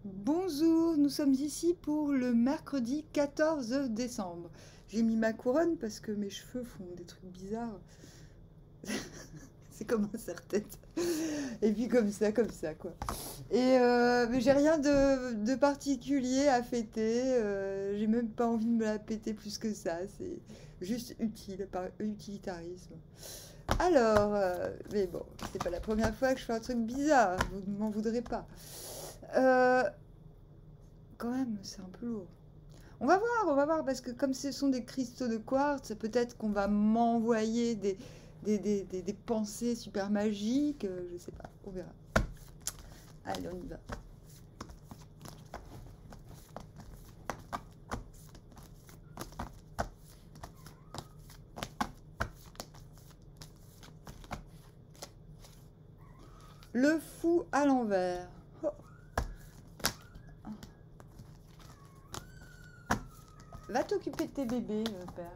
Bonjour, nous sommes ici pour le mercredi 14 décembre. J'ai mis ma couronne parce que mes cheveux font des trucs bizarres. C'est comme un serre-tête. Et puis comme ça, quoi. Et mais j'ai rien de particulier à fêter. J'ai même pas envie de me la péter plus que ça. C'est juste utile, par utilitarisme. Alors, mais bon, c'est pas la première fois que je fais un truc bizarre. Vous ne m'en voudrez pas. Euh, Quand même, c'est un peu lourd. On va voir, parce que comme ce sont des cristaux de quartz, peut-être qu'on va m'envoyer des pensées super magiques, je sais pas, on verra. Allez, on y va. Le fou à l'envers. Oh. Va t'occuper de tes bébés, Perle.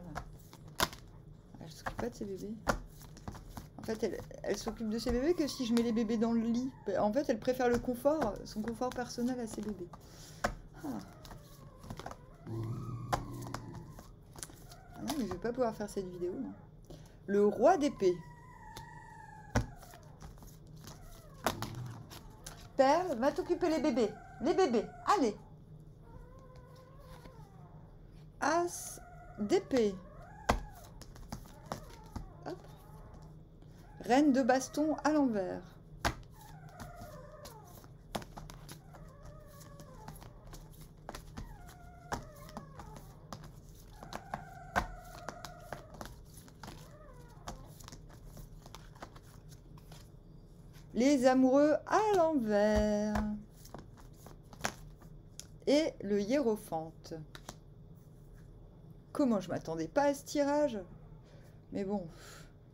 Elle s'occupe pas de ses bébés. En fait, elle s'occupe de ses bébés que si je mets les bébés dans le lit. En fait, elle préfère le confort, son confort personnel à ses bébés. Ah. Ah non, mais je vais pas pouvoir faire cette vidéo. Non. Le roi d'épée. Perle, va t'occuper les bébés. Les bébés, allez. As d'épée. Hop. Reine de baston à l'envers. Les amoureux à l'envers. Et le hiérophante. Comment je m'attendais pas à ce tirage? Mais bon,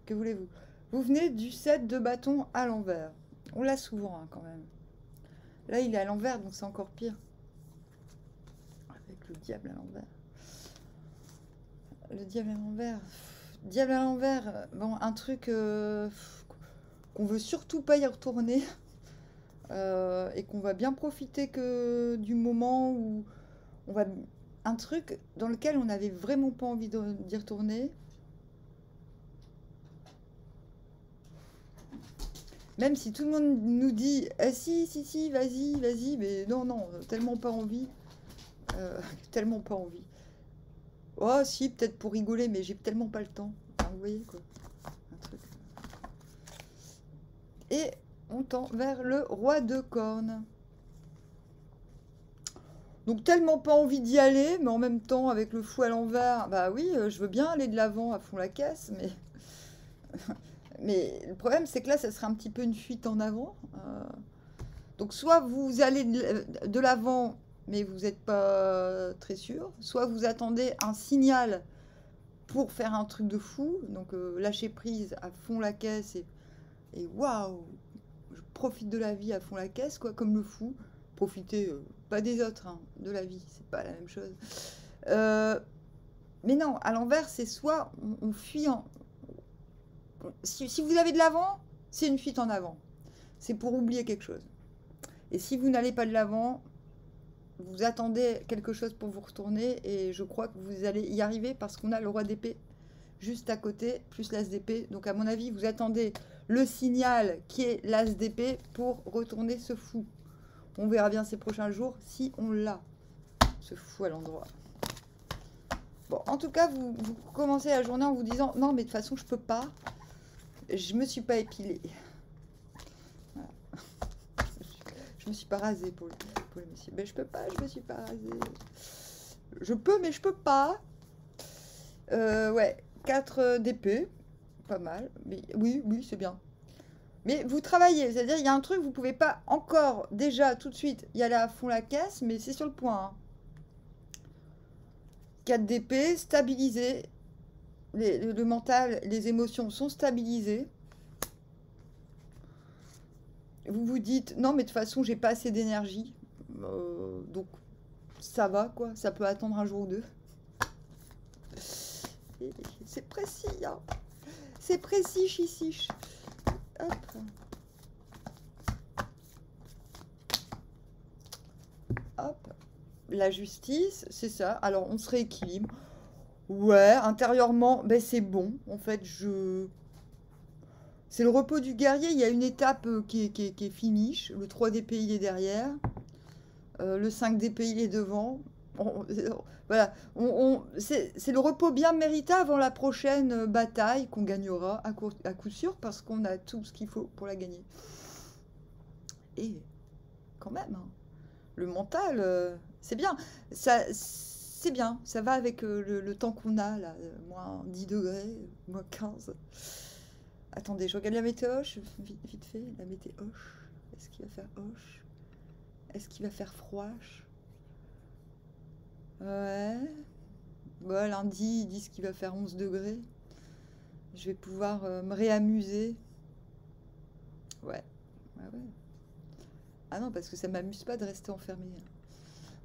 que voulez-vous? Vous venez du set de bâton à l'envers. On l'a souvent hein, quand même. Là, il est à l'envers, donc c'est encore pire. Avec le diable à l'envers. Le diable à l'envers. Diable à l'envers. Bon, un truc qu'on veut surtout pas y retourner. Et qu'on va bien profiter que du moment où on va... Un truc dans lequel on n'avait vraiment pas envie d'y retourner. Même si tout le monde nous dit ah, si, vas-y, mais non, tellement pas envie. Tellement pas envie. Oh, si, peut-être pour rigoler, mais j'ai tellement pas le temps. Enfin, vous voyez quoi. Un truc. Et on tend vers le roi de cornes. Donc tellement pas envie d'y aller, mais en même temps avec le fou à l'envers, bah oui, je veux bien aller de l'avant à fond la caisse, mais mais le problème c'est que là ça serait un petit peu une fuite en avant. Donc soit vous allez de l'avant, mais vous n'êtes pas très sûr, soit vous attendez un signal pour faire un truc de fou, donc lâcher prise à fond la caisse et waouh, je profite de la vie à fond la caisse, quoi, comme le fou. Profiter, pas des autres, hein, de la vie, c'est pas la même chose. Mais non, à l'envers, c'est soit on fuit en... Si vous avez de l'avant, c'est une fuite en avant. C'est pour oublier quelque chose. Et si vous n'allez pas de l'avant, vous attendez quelque chose pour vous retourner et je crois que vous allez y arriver parce qu'on a le roi d'épée juste à côté, plus l'as d'épée. Donc à mon avis, vous attendez le signal qui est l'as d'épée pour retourner ce fou. On verra bien ces prochains jours si on l'a, ce fou à l'endroit. Bon, en tout cas, vous commencez la journée en vous disant non, mais de toute façon, je peux pas. Je me suis pas épilée. Voilà. Je me suis pas rasée pour les messieurs. Mais je peux pas, je me suis pas rasée. Je peux, mais je peux pas. Ouais, 4 d'épée. Pas mal. Mais oui, c'est bien. Mais vous travaillez, c'est-à-dire il y a un truc, vous pouvez pas encore déjà tout de suite y aller à fond la caisse, mais c'est sur le point. Hein. 4 d'épée, stabilisé. Le mental, les émotions sont stabilisées. Vous vous dites, non mais de toute façon j'ai pas assez d'énergie. Donc ça va quoi, ça peut attendre un jour ou deux. C'est précis, hein. C'est précis, chichiche. Hop. Hop. La justice, c'est ça. Alors, on se rééquilibre. Ouais, intérieurement, ben c'est bon. En fait, c'est le repos du guerrier. Il y a une étape qui est finish. Le 3 d'épée, il est derrière. Le 5 d'épée, il est devant. Voilà. C'est le repos bien mérité avant la prochaine bataille qu'on gagnera à coup sûr parce qu'on a tout ce qu'il faut pour la gagner. Et quand même, hein, le mental, c'est bien. C'est bien. Ça va avec le temps qu'on a, là. Moins 10 degrés, moins 15. Attendez, je regarde la météo, vite fait. La météo. Est-ce qu'il va faire hoche? Est-ce qu'il va faire froiche? Ouais. Bon, lundi, ils disent qu'il va faire 11 degrés. Je vais pouvoir me réamuser. Ouais. Ouais, ouais. Ah non, parce que ça m'amuse pas de rester enfermé.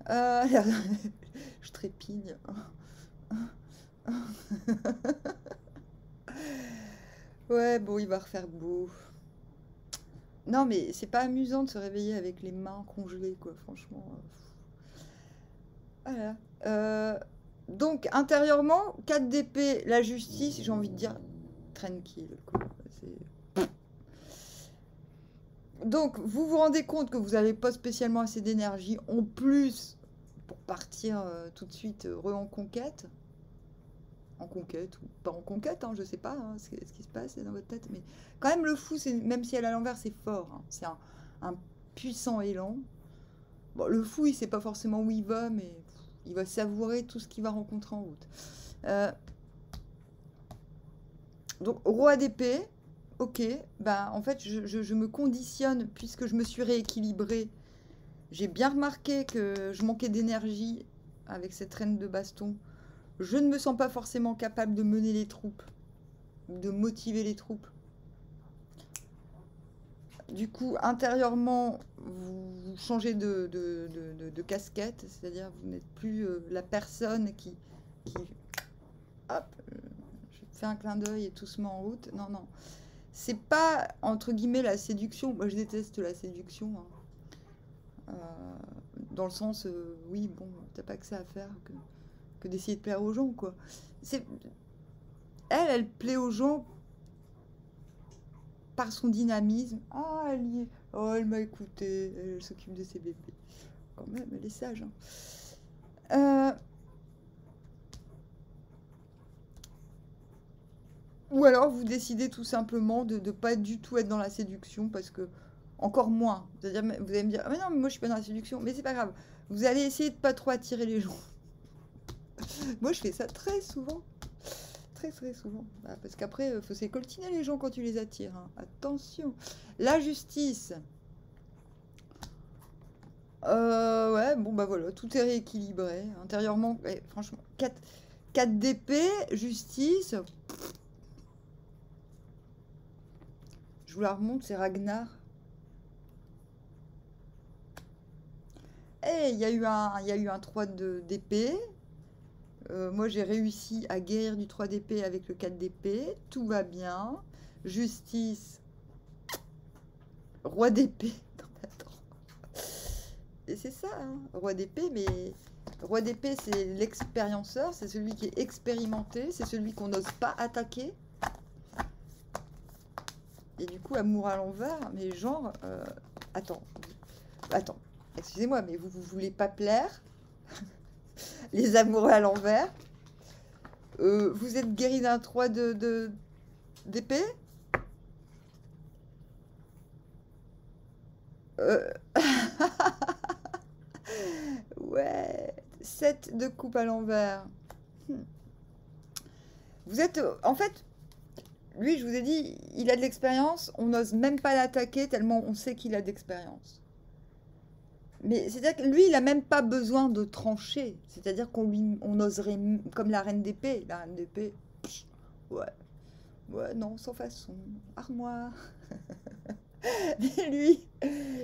Je trépigne. Ouais, bon, il va refaire beau. Non, mais c'est pas amusant de se réveiller avec les mains congelées, quoi, franchement. Voilà. Donc, intérieurement, 4 d'épée, la justice, j'ai envie de dire tranquille, quoi. Donc, vous vous rendez compte que vous n'avez pas spécialement assez d'énergie, en plus, pour partir tout de suite en conquête. En conquête ou pas en conquête, hein, je sais pas ce qui se passe dans votre tête, mais quand même le fou, même si elle est à l'envers, c'est fort, hein. C'est un puissant élan. Bon, le fou, il sait pas forcément où il va, mais il va savourer tout ce qu'il va rencontrer en route. Donc, roi d'épée, ok, bah en fait, je me conditionne, puisque je me suis rééquilibrée. J'ai bien remarqué que je manquais d'énergie avec cette reine de baston. Je ne me sens pas forcément capable de mener les troupes, de motiver les troupes. Du coup, intérieurement, vous changez de casquette, c'est-à-dire vous n'êtes plus la personne qui hop, je fais un clin d'œil et tout se met en route. Non, non. C'est pas, entre guillemets, la séduction. Moi, je déteste la séduction, hein. Dans le sens, oui, bon, t'as pas que ça à faire que d'essayer de plaire aux gens, quoi. Elle plaît aux gens par son dynamisme. Ah, elle m'a écouté, elle s'occupe de ses bébés. Quand même, elle est sage, hein. Ou alors vous décidez tout simplement de ne pas du tout être dans la séduction parce que, encore moins. C'est-à-dire, vous allez me dire, ah mais non, mais moi je suis pas dans la séduction, mais c'est pas grave. Vous allez essayer de pas trop attirer les gens. Moi je fais ça très souvent. Très très souvent. Bah, parce qu'après, il faut s'écoltiner les gens quand tu les attires, hein. Attention. La justice. Ouais, bon bah voilà, tout est rééquilibré. Intérieurement, franchement, 4 d'épée, justice. Je vous la remonte, c'est Ragnar. Et il y a eu un 3 d'épée. Moi, j'ai réussi à guérir du 3 d'épée avec le 4 d'épée. Tout va bien. Justice. Roi d'épée. Non, mais attends. Et c'est ça, hein. Roi d'épée, mais... Roi d'épée, c'est l'expérienceur. C'est celui qui est expérimenté. C'est celui qu'on n'ose pas attaquer. Et du coup, amour à l'envers. Mais genre... Attends. Excusez-moi, mais vous voulez pas plaire? Les amoureux à l'envers. Vous êtes guéri d'un 3 d'épée. Ouais. 7 de coupe à l'envers. Vous êtes... En fait, lui, je vous ai dit, il a de l'expérience. On n'ose même pas l'attaquer tellement on sait qu'il a de l'expérience. Mais c'est-à-dire que lui, il n'a même pas besoin de trancher. C'est-à-dire on oserait, comme la reine d'épée. La reine d'épée, ouais. Ouais, non, sans façon. Armoire. Mais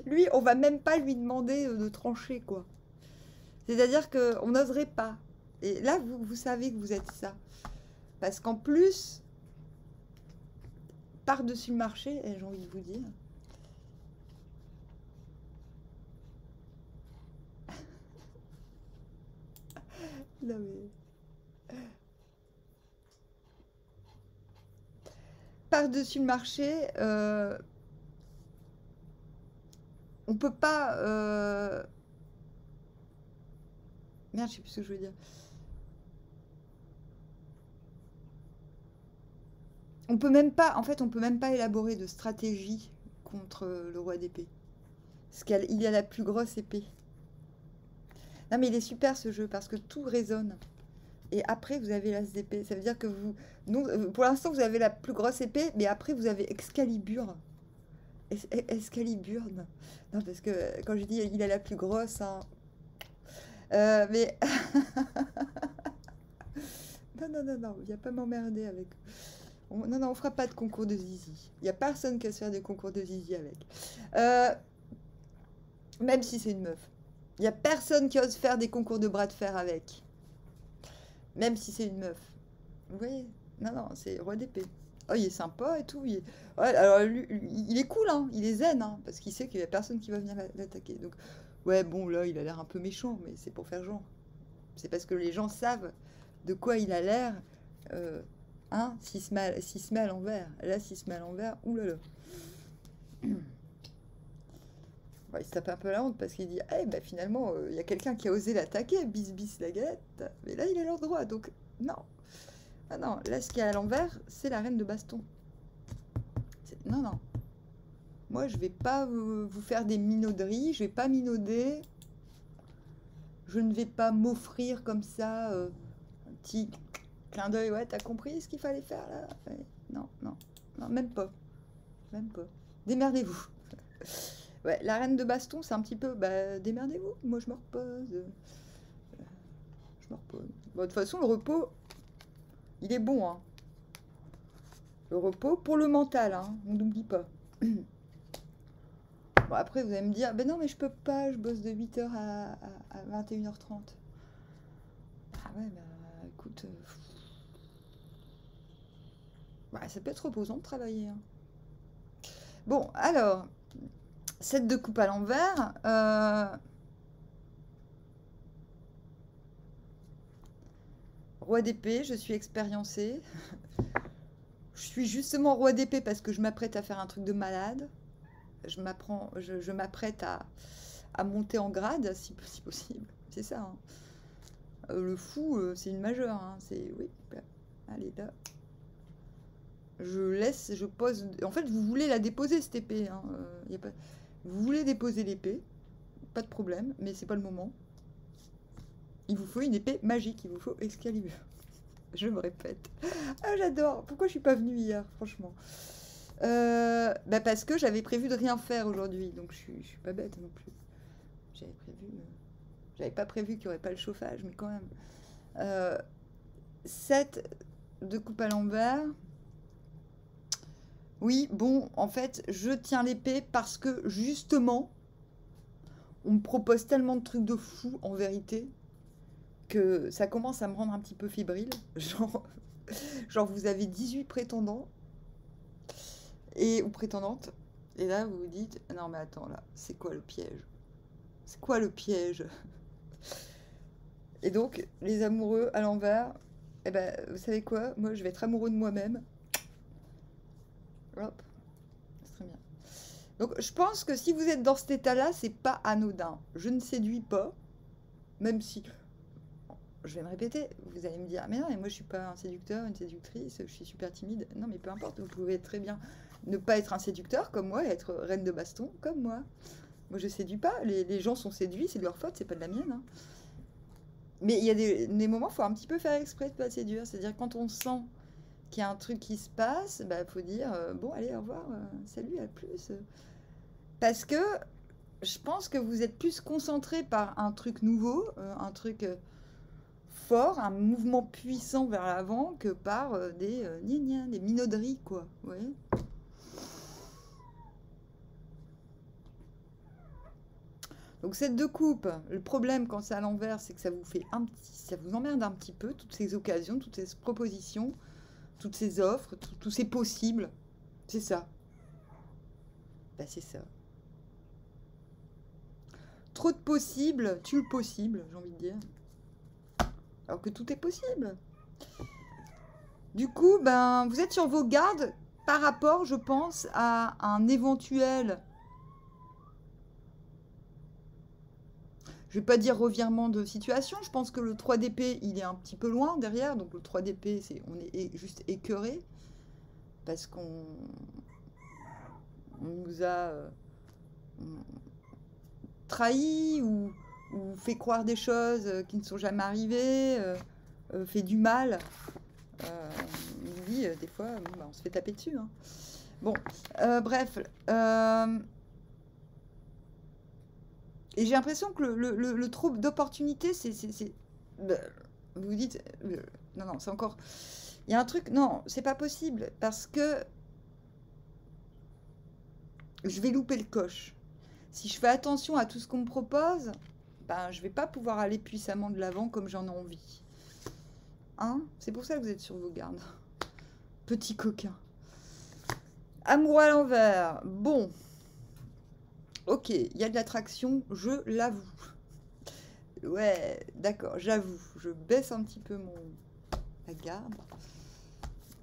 lui, on va même pas lui demander de trancher, quoi. C'est-à-dire qu'on n'oserait pas. Et là, vous savez que vous êtes ça. Parce qu'en plus, par-dessus le marché, j'ai envie de vous dire, Non mais... Par-dessus le marché, on peut pas... Merde, je sais plus ce que je veux dire. On peut même pas, en fait, on peut même pas élaborer de stratégie contre le roi d'épée. Parce qu'il a la plus grosse épée. Non mais il est super ce jeu parce que tout résonne. Et après vous avez l'as d'épée. Ça veut dire que vous... Non, pour l'instant vous avez la plus grosse épée, mais après vous avez Excalibur. Excalibur. Non, parce que quand je dis il a la plus grosse, hein, mais... non, il n'y a pas m'emmerder avec... Non, on fera pas de concours de zizi. Il n'y a personne qui va se faire des concours de zizi avec. Même si c'est une meuf. Il n'y a personne qui ose faire des concours de bras de fer avec. Même si c'est une meuf. Vous voyez? Non, c'est roi d'épée. Oh, il est sympa et tout. Ouais, alors, lui, il est cool, hein. Il est zen, hein, parce qu'il sait qu'il n'y a personne qui va venir l'attaquer. Donc, ouais, bon, là, il a l'air un peu méchant, mais c'est pour faire genre. C'est parce que les gens savent de quoi il a l'air. Hein, s'il se met à l'envers. Là, s'il se met à l'envers, oulala. Ouais, il se tape un peu la honte parce qu'il dit eh ben, finalement, il y a quelqu'un qui a osé l'attaquer, bis la galette. Mais là, il a leur droit, donc non. Ah non, là, ce qu'il y a à l'envers, c'est la reine de baston. Non. Moi, je vais pas vous faire des minauderies, je vais pas minauder. Je ne vais pas m'offrir comme ça un petit clin d'œil. Ouais, t'as compris ce qu'il fallait faire là? Ouais, non, même pas. Démerdez-vous. Ouais, la reine de baston, c'est un petit peu, bah, démerdez-vous, moi je me repose. Bon, de toute façon, le repos, il est bon, hein. Le repos pour le mental, hein, on n'oublie pas. Bon, après, vous allez me dire, ben non, mais je peux pas, je bosse de 8h à 21h30. Ah ouais, bah, écoute, bah, ça peut être reposant de travailler, hein. Bon, alors, 7 de coupe à l'envers. Roi d'épée, je suis expériencée. Je suis justement roi d'épée parce que je m'apprête à faire un truc de malade. Je m'apprête à monter en grade, si possible. C'est ça, hein. Le fou, c'est une majeure, hein. Oui, bah, allez, là. Je pose... En fait, vous voulez la déposer, cette épée, hein. Vous voulez déposer l'épée, pas de problème, mais c'est pas le moment. Il vous faut une épée magique, il vous faut Excalibur. Je me répète. Ah, j'adore. Pourquoi je suis pas venue hier, franchement? Bah parce que j'avais prévu de rien faire aujourd'hui, donc je suis pas bête non plus. J'avais pas prévu qu'il n'y aurait pas le chauffage, mais quand même. 7 de coupe à l'envers. Oui, bon, en fait, je tiens l'épée parce que justement, on me propose tellement de trucs de fou en vérité que ça commence à me rendre un petit peu fébrile. Genre vous avez 18 prétendants ou prétendantes, et là vous vous dites non mais attends là, c'est quoi le piège? C'est quoi le piège? Et donc les amoureux à l'envers, eh ben vous savez quoi? Moi je vais être amoureux de moi-même. Hop, c'est très bien. Donc je pense que si vous êtes dans cet état-là, c'est pas anodin. Je ne séduis pas, même si je vais me répéter, vous allez me dire, mais non, mais moi je suis pas un séducteur, une séductrice, je suis super timide. Non, mais peu importe, vous pouvez très bien ne pas être un séducteur comme moi, et être reine de baston comme moi. Moi je séduis pas, les gens sont séduits, c'est de leur faute, c'est pas de la mienne, hein. Mais il y a des moments, il faut un petit peu faire exprès de pas séduire, c'est-à-dire quand on sent qu'il y a un truc qui se passe, bah faut dire, bon allez, au revoir, salut, à plus. Parce que je pense que vous êtes plus concentré par un truc nouveau, un truc... fort, un mouvement puissant vers l'avant que par des minauderies, quoi. Vous voyez? Donc cette de coupe, le problème quand c'est à l'envers, c'est que ça vous fait ça vous emmerde un petit peu, toutes ces occasions, toutes ces propositions, toutes ces offres, tous ces possibles. C'est ça. Bah c'est ça. Trop de possibles, tue le possible, j'ai envie de dire. Alors que tout est possible. Du coup, ben, vous êtes sur vos gardes par rapport, je pense, à un éventuel... Je vais pas dire revirement de situation. Je pense que le 3 d'épée, il est un petit peu loin derrière. Donc le 3 d'épée, on est juste écœuré. Parce qu'on nous a trahis ou fait croire des choses qui ne sont jamais arrivées, fait du mal. On nous dit, des fois, bon, bah, on se fait taper dessus. Hein. Bon, bref. Et j'ai l'impression que le trouble d'opportunité, vous vous dites, non, non, c'est encore... Il y a un truc, non, c'est pas possible, parce que je vais louper le coche. Si je fais attention à tout ce qu'on me propose, ben, je vais pas pouvoir aller puissamment de l'avant comme j'en ai envie. Hein? C'est pour ça que vous êtes sur vos gardes. Petit coquin. Amour à l'envers. Bon. Ok, il y a de l'attraction, je l'avoue. Ouais, d'accord, j'avoue. Je baisse un petit peu la garde.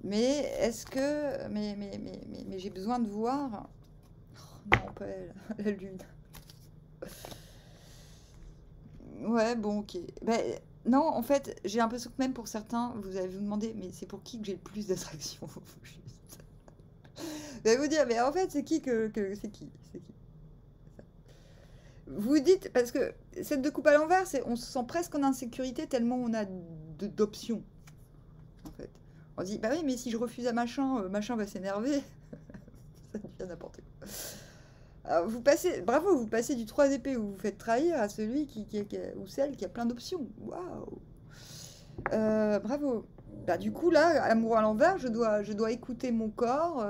Mais est-ce que... Mais j'ai besoin de voir... Oh, non, pas elle, la lune. Ouais, bon, ok. Ben, non, en fait, j'ai l'impression que même pour certains, vous allez vous demander, mais c'est pour qui que j'ai le plus d'attraction? Je vais vous dire, mais en fait, c'est qui c'est qui? Vous dites, parce que cette de coupe à l'envers, on se sent presque en insécurité tellement on a d'options. En fait. On se dit, bah oui, mais si je refuse à machin, machin va s'énerver. Ça devient n'importe quoi. Alors, bravo, vous passez du 3 d'épée où vous faites trahir à celui ou celle qui a plein d'options. Waouh! Bravo. Bah, du coup, là, amour à l'envers, je dois écouter mon corps,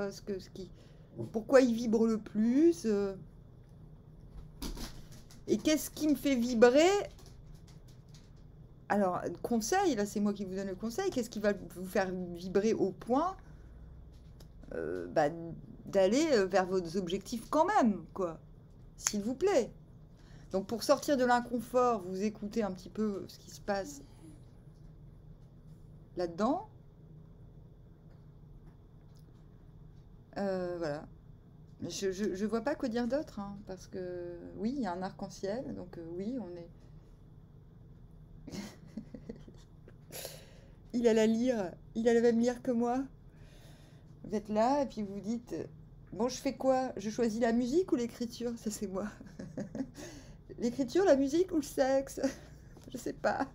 pourquoi il vibre le plus. Et qu'est-ce qui me fait vibrer? Alors, conseil, là c'est moi qui vous donne le conseil, qu'est-ce qui va vous faire vibrer au point bah, d'aller vers vos objectifs quand même, quoi. S'il vous plaît. Donc pour sortir de l'inconfort, vous écoutez un petit peu ce qui se passe là-dedans. Voilà. Je vois pas quoi dire d'autre, hein, parce que oui, il y a un arc-en-ciel, donc oui, on est... Il a la lyre, il a la même lyre que moi. Vous êtes là, et puis vous vous dites, bon, je fais quoi? Je choisis la musique ou l'écriture? Ça, c'est moi. L'écriture, la musique ou le sexe? Je sais pas.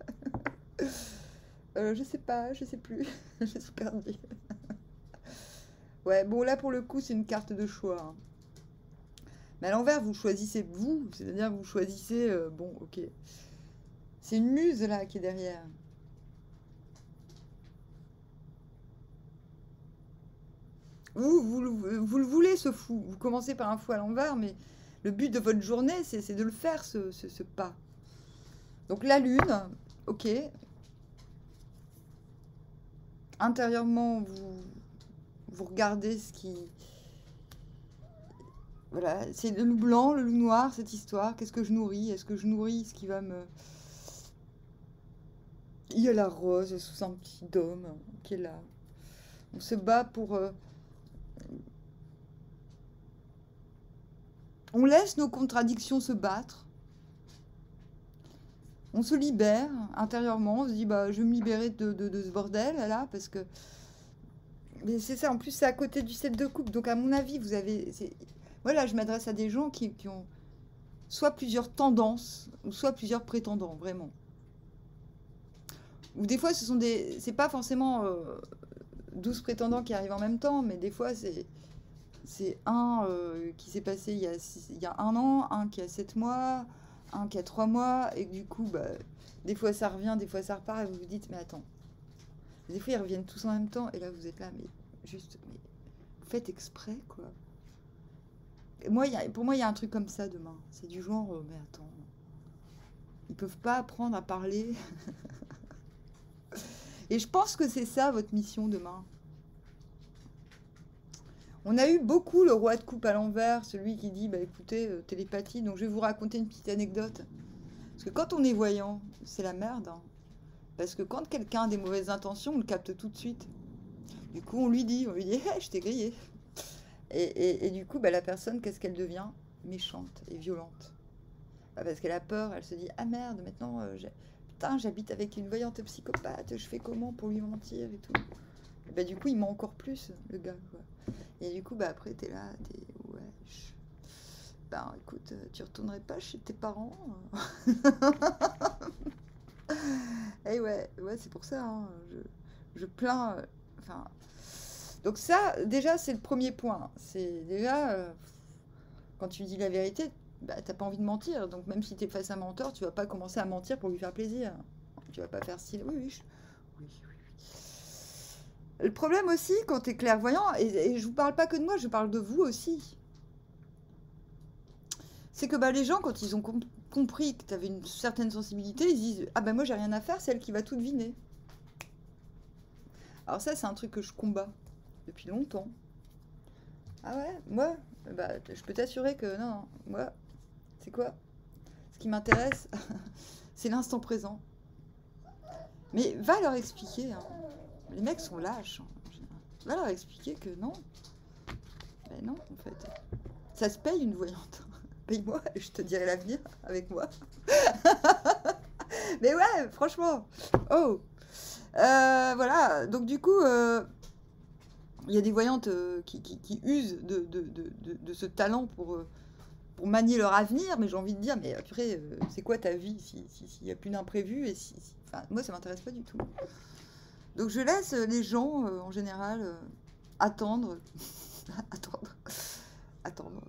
Je sais pas, je sais plus. Je suis perdue. Ouais, bon, là, pour le coup, c'est une carte de choix. Hein. Mais à l'envers, vous choisissez vous, c'est-à-dire vous choisissez... bon, ok. C'est une muse, là, qui est derrière. Vous le voulez, ce fou. Vous commencez par un fou à l'envers, mais le but de votre journée, c'est de le faire, ce pas. Donc la lune, ok. Intérieurement, vous regardez ce qui... Voilà, c'est le loup blanc, le loup noir, cette histoire. Qu'est-ce que je nourris? Est-ce que je nourris ce qui va me... Il y a la rose sous un petit dôme qui est là. On se bat pour... On laisse nos contradictions se battre. On se libère intérieurement. On se dit, bah, je vais me libérer de ce bordel, là, parce que... Mais c'est ça, en plus, c'est à côté du 7 de coupe. Donc, à mon avis, vous avez... Voilà, je m'adresse à des gens qui ont soit plusieurs tendances, ou soit plusieurs prétendants, vraiment. Ou des fois, c'est pas forcément 12 prétendants qui arrivent en même temps, mais des fois, c'est un qui s'est passé il y a un an, un qui a 7 mois, un qui a 3 mois, et du coup, bah, des fois ça revient, des fois ça repart, et vous vous dites, mais attends. Des fois, ils reviennent tous en même temps, et là, vous êtes là, mais juste, mais vous faites exprès, quoi. Et moi, pour moi, il y a un truc comme ça demain. C'est du genre, mais attends, ils peuvent pas apprendre à parler. Et je pense que c'est ça, votre mission demain. On a eu beaucoup le roi de coupe à l'envers, celui qui dit, bah écoutez, télépathie, donc je vais vous raconter une petite anecdote. Parce que quand on est voyant, c'est la merde. Hein. Parce que quand quelqu'un a des mauvaises intentions, on le capte tout de suite. Du coup, on lui dit, hey, je t'ai grillé. Et du coup, bah, la personne, qu'est-ce qu'elle devient? Méchante et violente. Bah, parce qu'elle a peur, elle se dit, ah merde, maintenant, putain, j'habite avec une voyante psychopathe, je fais comment pour lui mentir et tout. Et bah, du coup, il ment encore plus, le gars, quoi. Et du coup, bah, après, t'es là, wesh. Ben, écoute, tu retournerais pas chez tes parents? Eh ouais, c'est pour ça, hein, je plains. Enfin, donc ça, déjà, c'est le premier point. C'est déjà, quand tu dis la vérité, bah, t'as pas envie de mentir. Donc même si t'es face à un menteur, tu vas pas commencer à mentir pour lui faire plaisir. Tu vas pas faire style. Oui. Le problème aussi, quand t'es clairvoyant, et je vous parle pas que de moi, je parle de vous aussi, c'est que bah, les gens, quand ils ont compris que tu avais une certaine sensibilité, ils disent, ah ben moi j'ai rien à faire, c'est elle qui va tout deviner. Alors ça, c'est un truc que je combats depuis longtemps. Ah ouais, moi, bah, je peux t'assurer que non, moi, c'est quoi? Ce qui m'intéresse, c'est l'instant présent. Mais va leur expliquer, hein. Les mecs sont lâches, hein, en général. Va leur expliquer que non. Ben non, en fait. Ça se paye une voyante. Paye-moi et je te dirai l'avenir avec moi. Mais ouais, franchement. Oh. Voilà, donc du coup, il y a des voyantes qui usent de ce talent pour manier leur avenir, mais j'ai envie de dire, mais purée, c'est quoi ta vie s'il n'y a plus d'imprévu et enfin, moi, ça m'intéresse pas du tout. Donc je laisse les gens, en général, attendre. Attendre.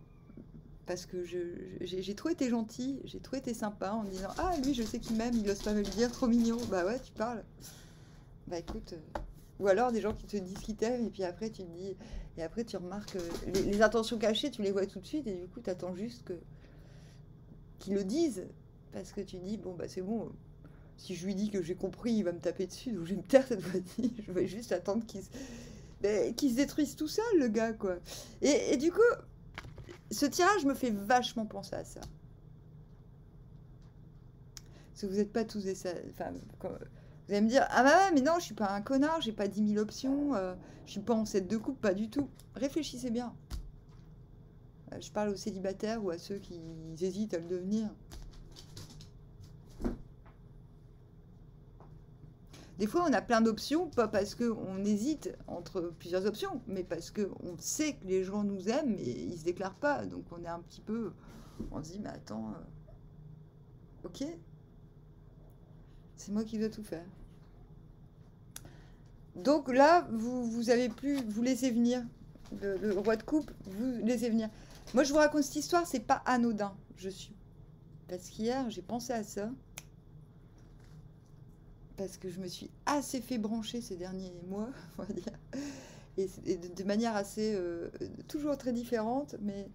Parce que j'ai trop été gentille, j'ai trop été sympa en me disant, ah, lui, je sais qu'il m'aime, il n'ose pas me le dire, trop mignon. Bah ouais, tu parles. Bah écoute, ou alors des gens qui te disent qu'ils t'aiment et puis après tu te dis, et après tu remarques les intentions cachées, tu les vois tout de suite et du coup tu attends juste qu'ils le disent parce que tu dis bon bah c'est bon, si je lui dis que j'ai compris il va me taper dessus donc je vais me taire cette fois-ci, je vais juste attendre qu'il se détruise tout seul le gars quoi. Et du coup ce tirage me fait vachement penser à ça. Parce que vous n'êtes pas tous des... Enfin, vous allez me dire, ah bah ouais, mais non, je suis pas un connard, j'ai pas 10 000 options, je suis pas en 7 de couple, pas du tout. Réfléchissez bien. Je parle aux célibataires ou à ceux qui hésitent à le devenir. Des fois, on a plein d'options, pas parce qu'on hésite entre plusieurs options, mais parce qu'on sait que les gens nous aiment et ils se déclarent pas. Donc on est un petit peu... On se dit, mais attends... ok, c'est moi qui dois tout faire. Donc là, vous avez plus, vous laissez venir. Le roi de coupe, vous laissez venir. Moi, je vous raconte cette histoire, c'est pas anodin. Je suis. Parce qu'hier, j'ai pensé à ça. Parce que je me suis assez fait brancher ces derniers mois, on va dire. Et de manière assez. Toujours très différente, mais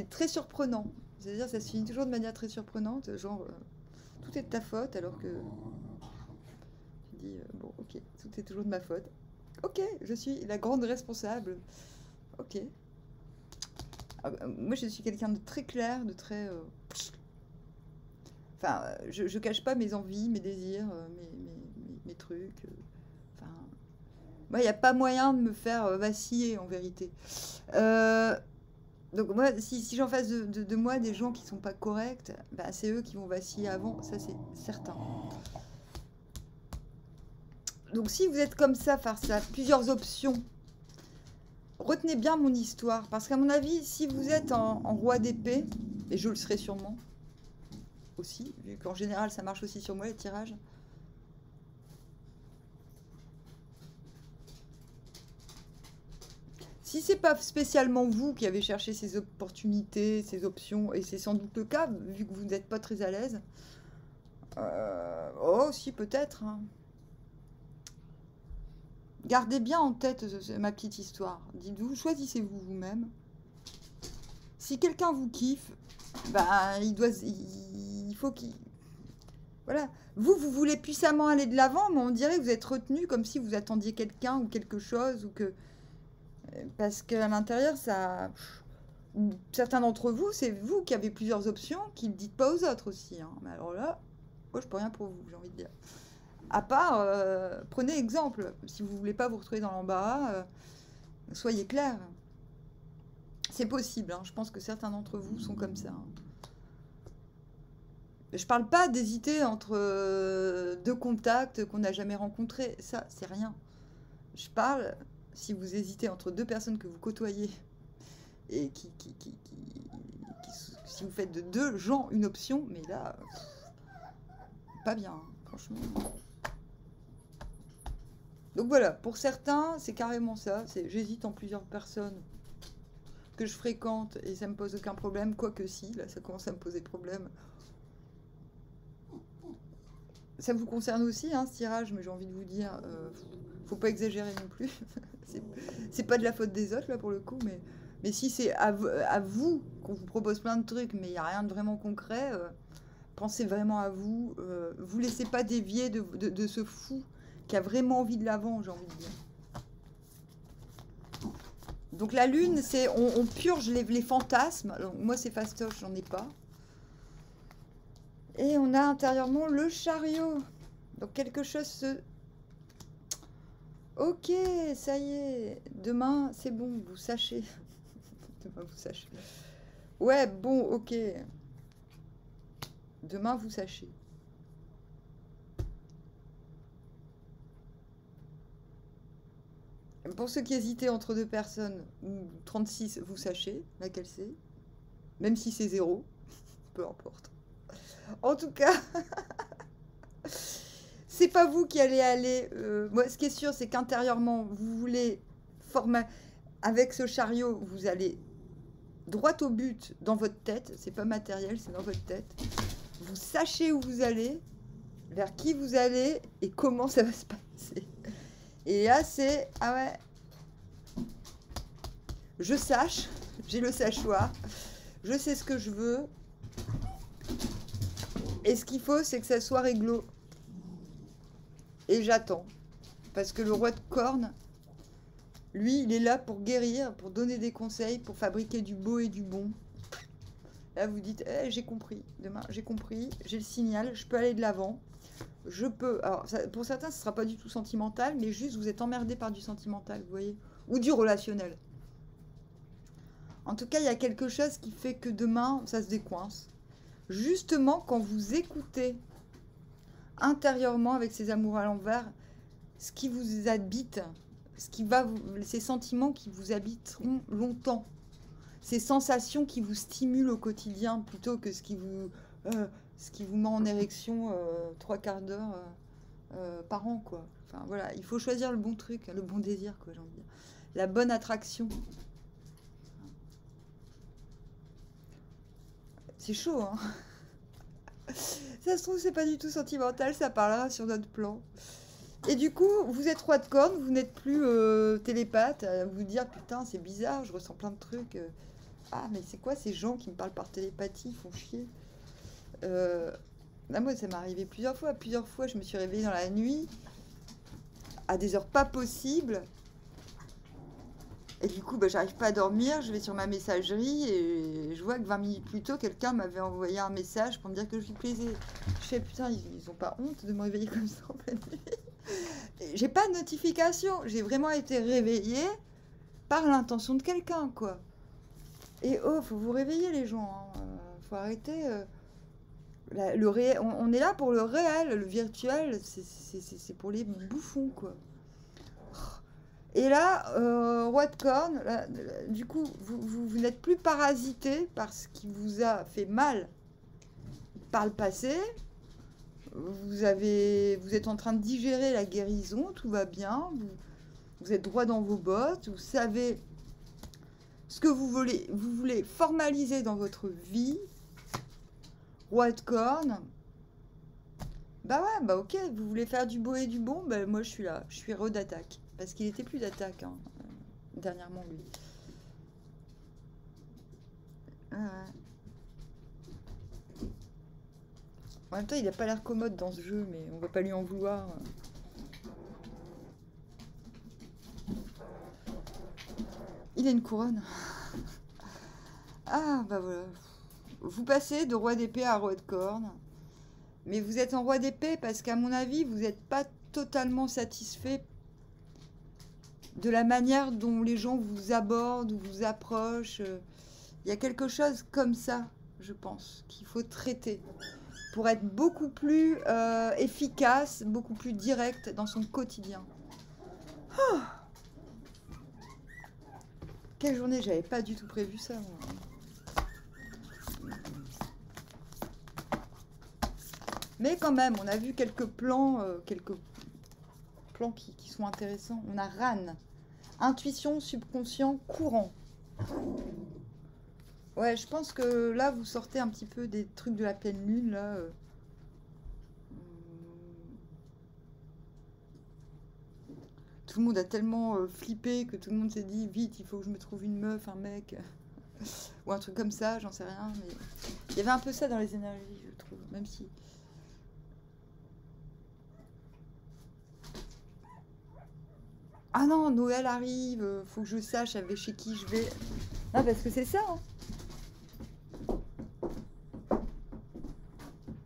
très surprenant. C'est-à-dire, ça se finit toujours de manière très surprenante. Genre, tout est de ta faute, alors que. Bon, ok, tout est toujours de ma faute. Ok, je suis la grande responsable. Ok. Moi, je suis quelqu'un de très clair, de très... Enfin, je cache pas mes envies, mes désirs, mes trucs. Enfin, moi, il n'y a pas moyen de me faire vaciller, en vérité. Donc moi, si j'en face de moi des gens qui sont pas corrects, bah, c'est eux qui vont vaciller avant, ça c'est certain. Donc si vous êtes comme ça face à plusieurs options, retenez bien mon histoire. Parce qu'à mon avis, si vous êtes en roi d'épée, et je le serai sûrement aussi, vu qu'en général ça marche aussi sur moi les tirages. Si c'est pas spécialement vous qui avez cherché ces opportunités, ces options, et c'est sans doute le cas, vu que vous n'êtes pas très à l'aise. Oh si, peut-être, hein. Gardez bien en tête ma petite histoire. Dites-vous, choisissez-vous vous-même. Si quelqu'un vous kiffe, bah, il faut qu'il... Voilà. Vous voulez puissamment aller de l'avant, mais on dirait que vous êtes retenu comme si vous attendiez quelqu'un ou quelque chose, ou que... Parce qu'à l'intérieur, ça... Certains d'entre vous, c'est vous qui avez plusieurs options, qui ne dites pas aux autres aussi. Hein. Mais alors là, moi, je peux rien pour vous, j'ai envie de dire. À part, prenez exemple. Si vous voulez pas vous retrouver dans l'embarras, soyez clair. C'est possible, hein. Je pense que certains d'entre vous sont comme ça, hein. Je parle pas d'hésiter entre deux contacts qu'on n'a jamais rencontrés. Ça, c'est rien. Je parle si vous hésitez entre deux personnes que vous côtoyez et si vous faites de deux gens une option, mais là, pas bien, hein, franchement. Donc voilà, pour certains, c'est carrément ça. C'est j'hésite en plusieurs personnes que je fréquente et ça me pose aucun problème. Quoique si, là, ça commence à me poser problème. Ça vous concerne aussi, hein, ce tirage, mais j'ai envie de vous dire, faut pas exagérer non plus. C'est pas de la faute des autres, là, pour le coup, mais si c'est à vous qu'on vous propose plein de trucs, mais il n'y a rien de vraiment concret, pensez vraiment à vous. Vous laissez pas dévier de ce fou qui a vraiment envie de l'avant, j'ai envie de dire. Donc la lune, c'est on purge les fantasmes. Alors, moi, c'est fastoche, j'en ai pas. Et on a intérieurement le chariot. Donc quelque chose se... Ok, ça y est. Demain, c'est bon, vous sachez. Demain, vous sachez. Ouais, bon, ok. Demain, vous sachez. Pour ceux qui hésitaient entre deux personnes, ou 36, vous sachez laquelle c'est. Même si c'est 0, peu importe. En tout cas, c'est pas vous qui allez aller. Moi, ce qui est sûr, c'est qu'intérieurement, vous voulez former. Avec ce chariot, vous allez droit au but dans votre tête. C'est pas matériel, c'est dans votre tête. Vous sachez où vous allez, vers qui vous allez et comment ça va se passer. Et là, c'est ah ouais. Je sache, j'ai le sachoir, je sais ce que je veux. Et ce qu'il faut, c'est que ça soit réglo. Et j'attends. Parce que le roi de cornes, lui, il est là pour guérir, pour donner des conseils, pour fabriquer du beau et du bon. Là, vous dites, j'ai compris. Demain, j'ai compris, j'ai le signal, je peux aller de l'avant. Je peux... Alors, ça, pour certains, ce ne sera pas du tout sentimental, mais juste, vous êtes emmerdé par du sentimental, vous voyez. Ou du relationnel. En tout cas, il y a quelque chose qui fait que demain, ça se décoince. Justement, quand vous écoutez intérieurement avec ces amours à l'envers, ce qui vous habite, ces sentiments qui vous habiteront longtemps, ces sensations qui vous stimulent au quotidien plutôt que ce qui vous met en érection 3/4 d'heure par an, quoi. Enfin voilà, il faut choisir le bon truc, le bon désir, quoi, j'ai envie de dire. La bonne attraction. C'est chaud, hein. Ça se trouve, c'est pas du tout sentimental, ça parlera sur notre plan. Et du coup, vous êtes roi de cornes, vous n'êtes plus télépathe, à vous dire, putain, c'est bizarre, je ressens plein de trucs. Ah, mais c'est quoi ces gens qui me parlent par télépathie, ils font chier. Là, moi, ça m'est arrivé plusieurs fois. Plusieurs fois, je me suis réveillée dans la nuit, à des heures pas possibles. Et du coup, bah, j'arrive pas à dormir, je vais sur ma messagerie et je vois que 20 minutes plus tôt, quelqu'un m'avait envoyé un message pour me dire que je lui plaisais. Je fais, putain, ils ont pas honte de me réveiller comme ça en pleine nuit. J'ai pas de notification, j'ai vraiment été réveillée par l'intention de quelqu'un, quoi. Et oh, faut vous réveiller les gens, hein. Faut arrêter. Le réel, on est là pour le réel, le virtuel, c'est pour les bouffons, quoi. Et là, roi de cornes, là, du coup, vous n'êtes plus parasité par ce qui vous a fait mal par le passé. Vous êtes en train de digérer la guérison, tout va bien. Vous êtes droit dans vos bottes, vous savez ce que vous voulez formaliser dans votre vie. Roi de cornes. Bah ouais, bah ok, vous voulez faire du beau et du bon, bah moi je suis là, je suis héros d'attaque. Parce qu'il était plus d'attaque, hein, dernièrement, lui. En même temps, il n'a pas l'air commode dans ce jeu, mais on va pas lui en vouloir. Il a une couronne. Ah, bah voilà. Vous passez de roi d'épée à roi de corne. Mais vous êtes en roi d'épée parce qu'à mon avis, vous n'êtes pas totalement satisfait de la manière dont les gens vous abordent ou vous approchent. Il y a quelque chose comme ça, je pense, qu'il faut traiter pour être beaucoup plus efficace, beaucoup plus direct dans son quotidien. Oh, quelle journée, j'avais pas du tout prévu ça, moi. Mais quand même, on a vu quelques plans qui sont intéressants. On a RAN, intuition, subconscient, courant. Ouais, je pense que là, vous sortez un petit peu des trucs de la pleine lune, là. Tout le monde a tellement flippé que tout le monde s'est dit, vite, il faut que je me trouve une meuf, un mec, ou un truc comme ça, j'en sais rien. Mais il y avait un peu ça dans les énergies, je trouve, même si... Ah non, Noël arrive, faut que je sache avec chez qui je vais. Ah, parce que c'est ça, hein.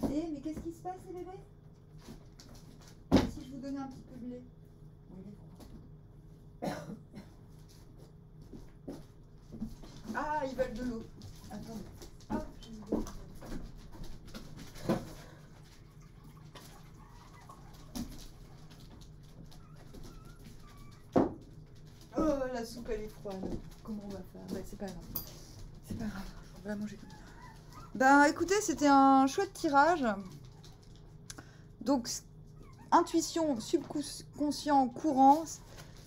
Eh, mais qu'est-ce qui se passe, les bébés? Si je vous donnais un petit peu de lait. Ah, ils veulent de l'eau. Attendez. Hop, je vous donne. Oh, la soupe, elle est froide. Comment on va faire? Bah, c'est pas grave. C'est pas grave. On va la manger comme ça. Ben, écoutez, c'était un chouette tirage. Donc, intuition, subconscient, courant,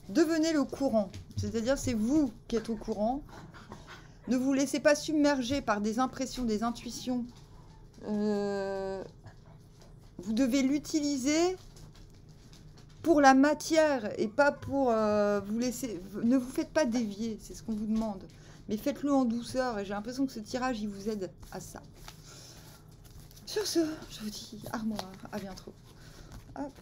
devenez le courant. C'est-à-dire, c'est vous qui êtes au courant. Ne vous laissez pas submerger par des impressions, des intuitions. Vous devez l'utiliser pour la matière et pas pour vous laisser... Ne vous faites pas dévier, c'est ce qu'on vous demande. Mais faites-le en douceur et j'ai l'impression que ce tirage, il vous aide à ça. Sur ce, je vous dis armoire, à bientôt. Hop.